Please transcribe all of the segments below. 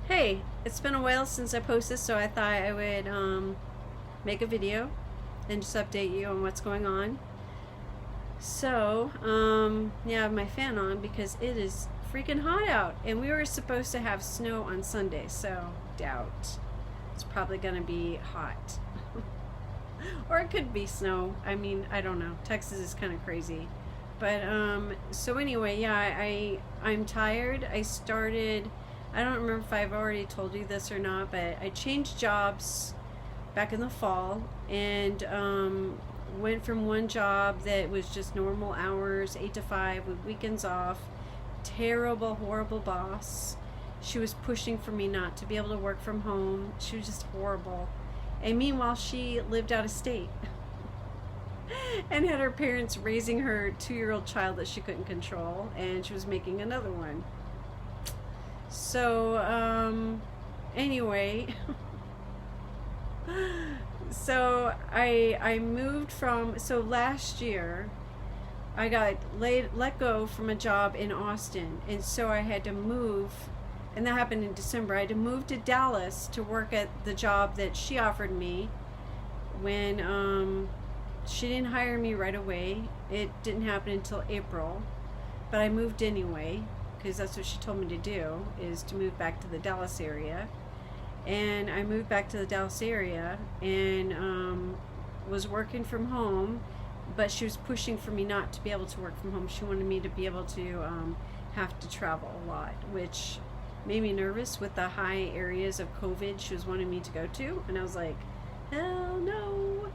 Hey, it's been a while since I posted, so I thought I would make a video and just update you on what's going on. So, yeah, I have my fan on because it is freaking hot out, and we were supposed to have snow on Sunday, so doubt. It's probably gonna be hot. Or it could be snow. I mean, I don't know. Texas is kind of crazy. But so anyway, yeah, I'm tired. I don't remember if I've already told you this or not, but I changed jobs back in the fall and went from one job that was just normal hours, 8 to 5 with weekends off. Terrible, horrible boss. She was pushing for me not to be able to work from home. She was just horrible. And meanwhile, she lived out of state and had her parents raising her 2-year-old child that she couldn't control, and she was making another one. So, anyway, so I moved from, so last year I got let go from a job in Austin, and so I had to move, and that happened in December. I had to move to Dallas to work at the job that she offered me when she didn't hire me right away. It didn't happen until April, but I moved anyway because that's what she told me to do, is to move back to the Dallas area. And I moved back to the Dallas area and was working from home, but she was pushing for me not to be able to work from home. She wanted me to be able to have to travel a lot, which made me nervous with the high areas of COVID she was wanting me to go to. And I was like, hell no.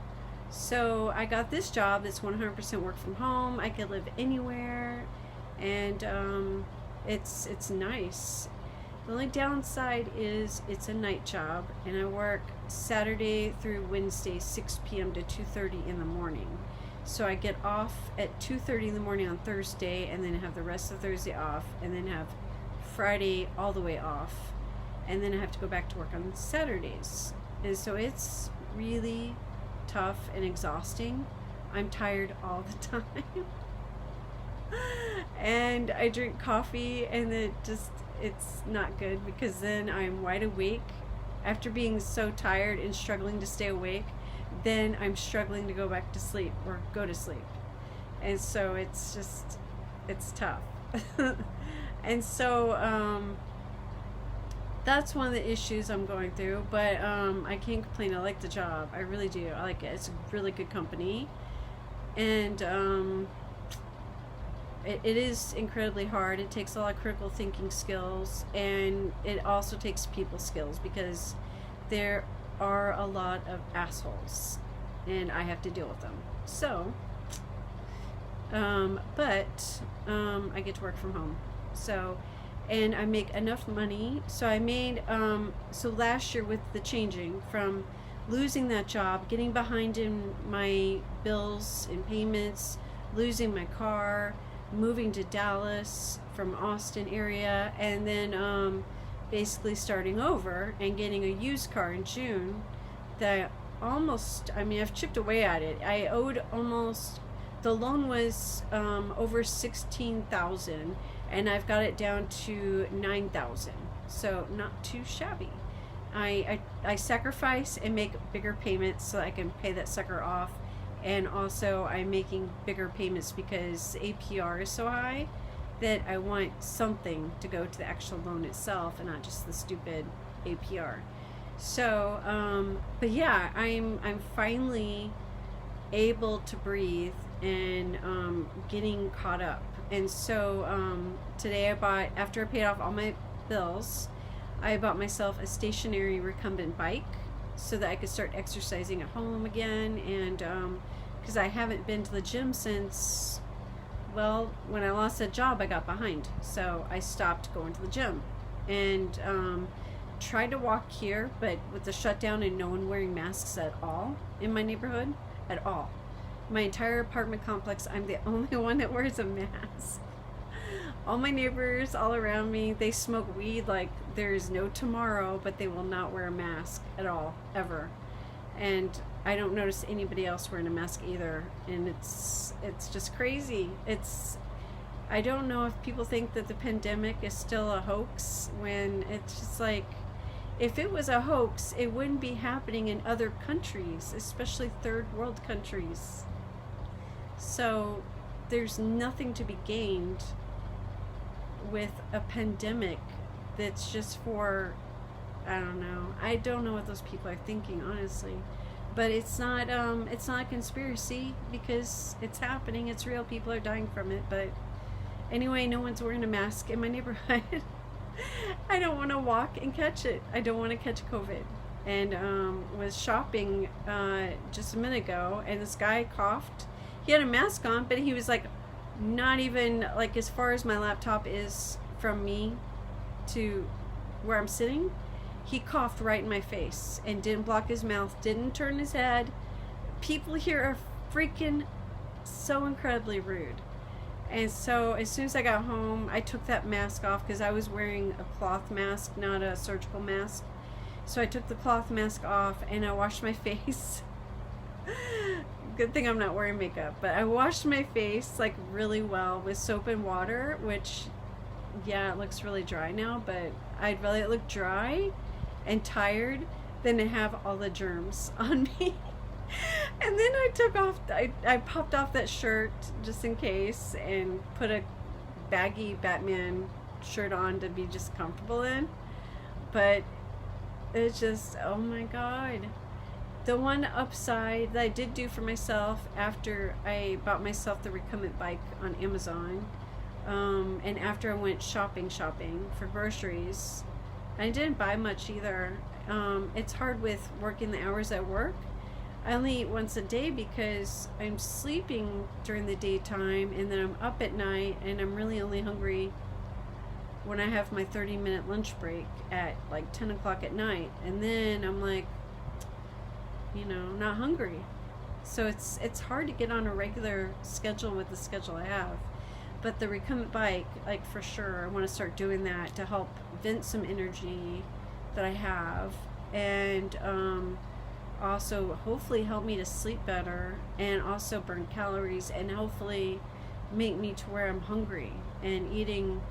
So I got this job that's 100% work from home. I could live anywhere, and it's nice. The only downside is it's a night job, and I work Saturday through Wednesday, 6 p.m. to 2:30 in the morning. So I get off at 2:30 in the morning on Thursday, and then have the rest of Thursday off, and then have Friday all the way off, and then I have to go back to work on Saturdays. And so it's really tough and exhausting. I'm tired all the time. And I drink coffee, and it's not good because then I'm wide awake after being so tired and struggling to stay awake. Then I'm struggling to go back to sleep or go to sleep, and so it's tough. And so that's one of the issues I'm going through, but I can't complain. I like the job. I really do. I like it. It's a really good company, and it is incredibly hard. It takes a lot of critical thinking skills, and it also takes people skills because there are a lot of assholes, and I have to deal with them. So, but I get to work from home. So, and I make enough money. So I made, so last year with the changing from losing that job, getting behind in my bills and payments, losing my car, moving to Dallas from Austin area, and then basically starting over and getting a used car in June that I've chipped away at it. I owed almost, the loan was over 16,000, and I've got it down to 9,000, so not too shabby. I sacrifice and make bigger payments so I can pay that sucker off, and also I'm making bigger payments because APR is so high that I want something to go to the actual loan itself and not just the stupid APR. So, but yeah, I'm finally able to breathe and getting caught up. And so today after I paid off all my bills, I bought myself a stationary recumbent bike so that I could start exercising at home again. And because I haven't been to the gym since, well, when I lost that job, I got behind. So I stopped going to the gym and tried to walk here, but with the shutdown and no one wearing masks at all in my neighborhood, at all. My entire apartment complex, I'm the only one that wears a mask. All my neighbors all around me, they smoke weed like there's no tomorrow, but they will not wear a mask at all, ever. And I don't notice anybody else wearing a mask either. And it's just crazy. I don't know if people think that the pandemic is still a hoax, when it's just like, if it was a hoax, it wouldn't be happening in other countries, especially third world countries. So there's nothing to be gained with a pandemic that's just for, I don't know. I don't know what those people are thinking, honestly. But it's not a conspiracy, because it's happening. It's real. People are dying from it. But anyway, no one's wearing a mask in my neighborhood. I don't want to walk and catch it. I don't want to catch COVID. And was shopping just a minute ago, and this guy coughed. He had a mask on, but he was like, not even like as far as my laptop is from me to where I'm sitting. He coughed right in my face and didn't block his mouth, didn't turn his head. People here are freaking so incredibly rude. And so as soon as I got home, I took that mask off, because I was wearing a cloth mask, not a surgical mask. So I took the cloth mask off and I washed my face. Good thing I'm not wearing makeup, but I washed my face like really well with soap and water, which, yeah, it looks really dry now, but I'd rather it look dry and tired than to have all the germs on me. And then I popped off that shirt just in case, and put a baggy Batman shirt on to be just comfortable in. But it's just, oh my God. The one upside that I did do for myself after I bought myself the recumbent bike on Amazon, and after I went shopping for groceries, I didn't buy much either. It's hard with working the hours I work. I only eat once a day because I'm sleeping during the daytime, and then I'm up at night, and I'm really only hungry when I have my 30-minute lunch break at like 10 o'clock at night. And then I'm like, not hungry. So it's hard to get on a regular schedule with the schedule I have. But the recumbent bike, like, for sure, I want to start doing that to help vent some energy that I have, and also hopefully help me to sleep better, and also burn calories, and hopefully make me to where I'm hungry and eating,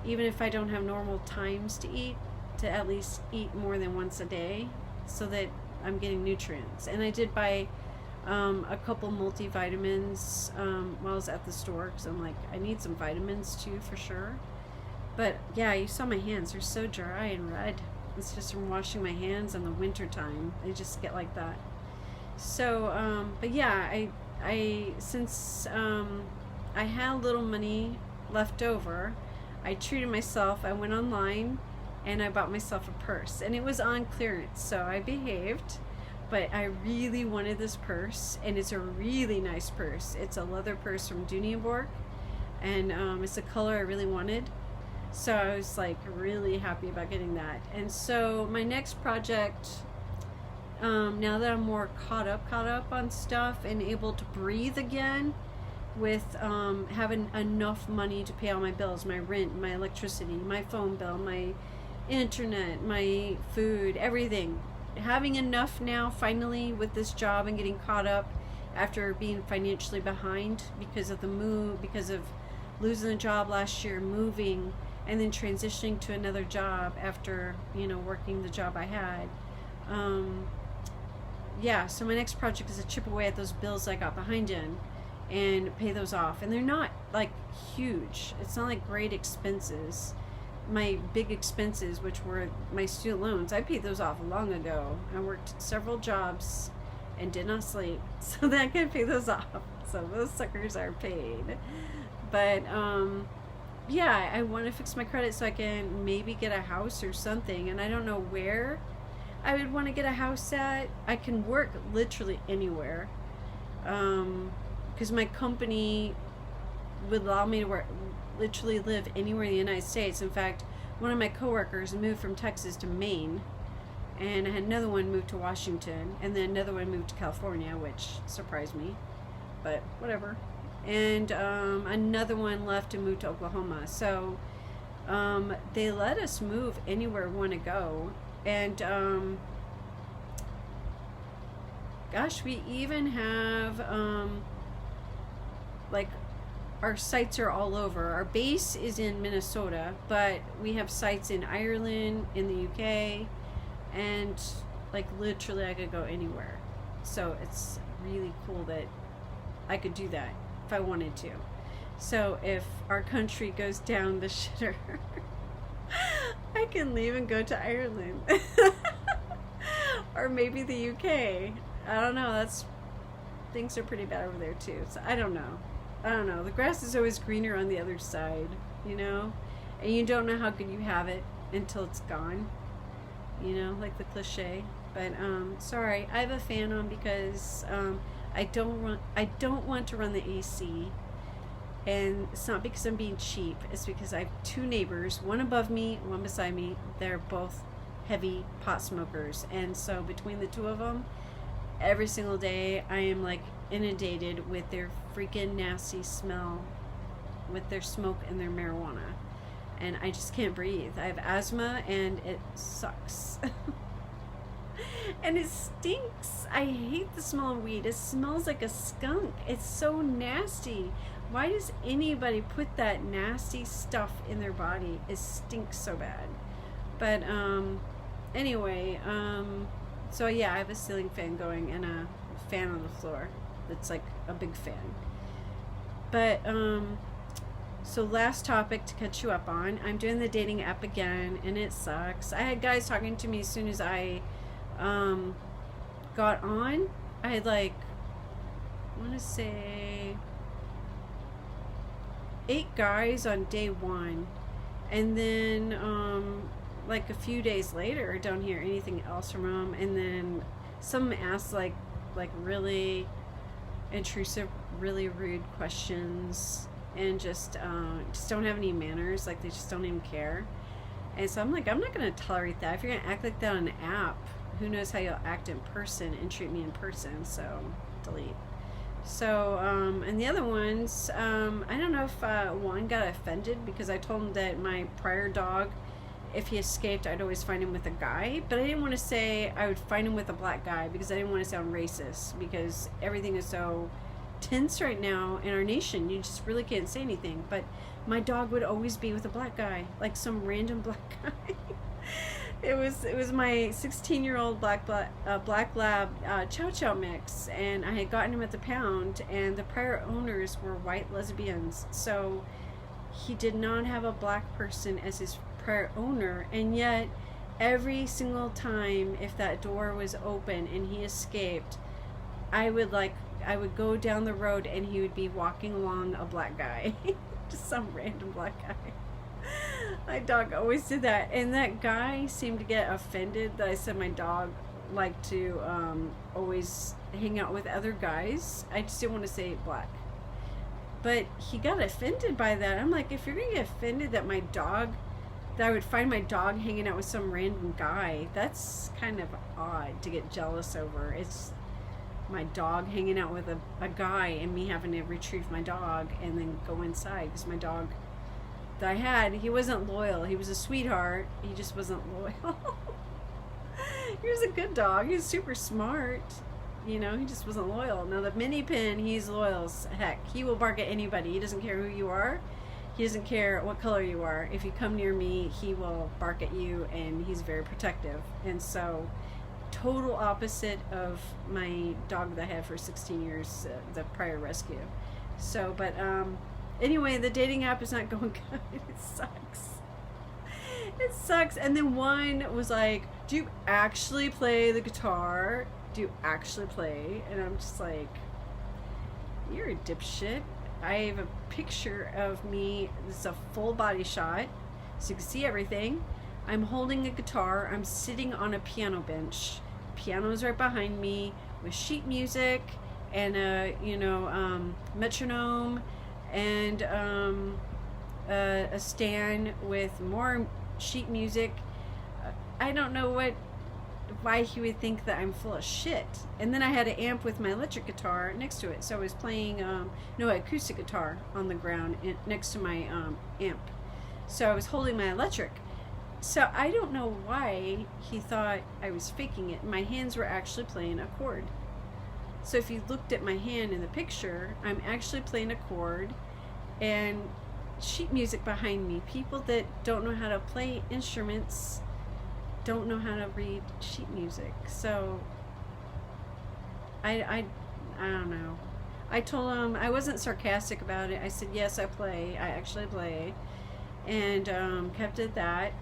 even if I don't have normal times to eat, to at least eat more than once a day, so that I'm getting nutrients. And I did buy a couple multivitamins while I was at the store, because I'm like, I need some vitamins too, for sure. But yeah, you saw my hands, they're so dry and red. It's just from washing my hands in the winter time. They just get like that. So but yeah, I since I had a little money left over, I treated myself. I went online and I bought myself a purse, and it was on clearance, so I behaved. But I really wanted this purse, and it's a really nice purse. It's a leather purse from Dooney & Bourke, and it's a color I really wanted. So I was like really happy about getting that. And so my next project, now that I'm more caught up on stuff and able to breathe again, with having enough money to pay all my bills, my rent, my electricity, my phone bill, my internet, my food, everything. Having enough now, finally, with this job, and getting caught up after being financially behind because of the move, because of losing the job last year, moving, and then transitioning to another job after, working the job I had. Yeah, so my next project is to chip away at those bills I got behind in and pay those off. And they're not like huge. It's not like great expenses. My big expenses, which were my student loans, I paid those off long ago. I worked several jobs and did not sleep so that I could pay those off. So those suckers are paid. But yeah, I want to fix my credit so I can maybe get a house or something. And I don't know where I would want to get a house at. I can work literally anywhere, because my company would allow me to work, literally live anywhere in the United States. In fact, one of my coworkers moved from Texas to Maine, and I had another one move to Washington, and then another one moved to California, which surprised me, but whatever. And another one left to move to Oklahoma. So they let us move anywhere we want to go. And gosh, we even have like our sites are all over. Our base is in Minnesota, but we have sites in Ireland, in the UK, and like literally I could go anywhere. So it's really cool that I could do that if I wanted to. So if our country goes down the shitter, I can leave and go to Ireland. Or maybe the UK. I don't know. Things are pretty bad over there too. So I don't know. The grass is always greener on the other side, you know? And you don't know how good you have it until it's gone. You know, like the cliche. But sorry, I have a fan on because I don't want to run the AC. And it's not because I'm being cheap. It's because I have two neighbors, one above me, one beside me. They're both heavy pot smokers. And so between the two of them, every single day I am like inundated with their freaking nasty smell, with their smoke and their marijuana. And I just can't breathe. I have asthma and it sucks. And it stinks. I hate the smell of weed. It smells like a skunk. It's so nasty. Why does anybody put that nasty stuff in their body? It stinks so bad. But anyway, so yeah, I have a ceiling fan going and a fan on the floor that's like a big fan. But so last topic to catch you up on, I'm doing the dating app again and it sucks. I had guys talking to me as soon as I got on. I had like, I want to say 8 guys on day 1, and then like a few days later I don't hear anything else from them. And then some asked like really intrusive, really rude questions, and just don't have any manners. Like they just don't even care. And so I'm like, I'm not gonna tolerate that. If you're gonna act like that on an app, who knows how you'll act in person and treat me in person. So delete. So and the other ones, I don't know if one got offended because I told him that my prior dog, if he escaped, I'd always find him with a guy. But I didn't want to say I would find him with a black guy because I didn't want to sound racist, because everything is so tense right now in our nation. You just really can't say anything. But my dog would always be with a black guy, like some random black guy. It was my 16-year-old black lab chow chow mix, and I had gotten him at the pound, and the prior owners were white lesbians, so he did not have a black person as his prior owner. And yet every single time if that door was open and he escaped, I would go down the road and he would be walking along a black guy. Just some random black guy. My dog always did that, and that guy seemed to get offended that I said my dog liked to always hang out with other guys. I just didn't want to say black, but he got offended by that. I'm like, if you're gonna get offended that I would find my dog hanging out with some random guy, that's kind of odd to get jealous over. It's my dog hanging out with a guy and me having to retrieve my dog and then go inside, because my dog that I had, he wasn't loyal. He was a sweetheart. He just wasn't loyal. He was a good dog. He was super smart. You know, he just wasn't loyal. Now the mini pin, he's loyal as heck. He will bark at anybody. He doesn't care who you are. He doesn't care what color you are. If you come near me, he will bark at you, and he's very protective. And so, total opposite of my dog that I had for 16 years, the prior rescue. So, but anyway, the dating app is not going good. It sucks. It sucks. And then one was like, do you actually play the guitar? Do you actually play? And I'm just like, you're a dipshit. I have a picture of me. This is a full body shot, so you can see everything. I'm holding a guitar. I'm sitting on a piano bench. Piano is right behind me with sheet music and a metronome and a stand with more sheet music. I don't know why he would think that I'm full of shit. And then I had an amp with my electric guitar next to it, so I was playing acoustic guitar on the ground next to my amp. So I was holding my electric. So I don't know why he thought I was faking it. My hands were actually playing a chord. So if you looked at my hand in the picture, I'm actually playing a chord, and sheet music behind me. People that don't know how to play instruments don't know how to read sheet music. So I don't know. I told him, I wasn't sarcastic about it. I said, yes, I play. I actually play. And kept it that.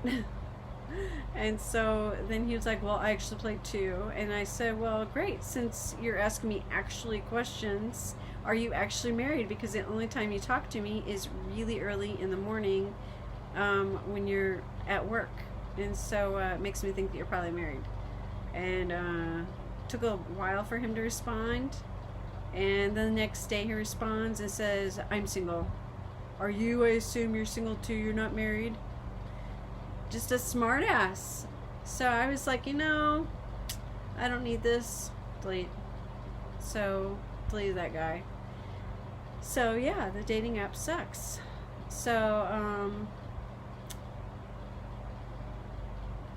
And so then he was like, well, I actually play too. And I said, well, great. Since you're asking me actually questions, are you actually married? Because the only time you talk to me is really early in the morning when you're at work. And so it makes me think that you're probably married. And took a while for him to respond. And then the next day he responds and says, I'm single. Are you? I assume you're single too. You're not married. Just a smart ass. So I was like, I don't need this. Delete. So deleted that guy. So yeah, the dating app sucks. So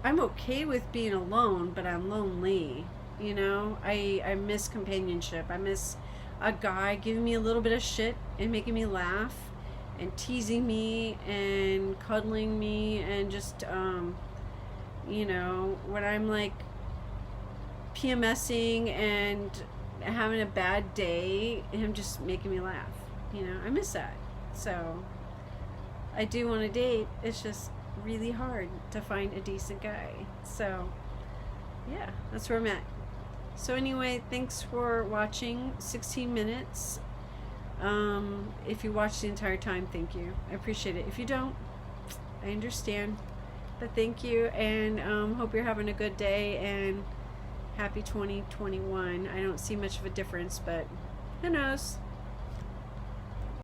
I'm okay with being alone, but I'm lonely. I miss companionship. I miss a guy giving me a little bit of shit and making me laugh and teasing me and cuddling me and just when I'm like PMSing and having a bad day, him just making me laugh. I miss that. So I do want to date. It's just really hard to find a decent guy. So yeah, that's where I'm at. So anyway, thanks for watching. 16 minutes. If you watch the entire time, thank you. I appreciate it. If you don't, I understand. But thank you, and hope you're having a good day, and happy 2021. I don't see much of a difference, but who knows?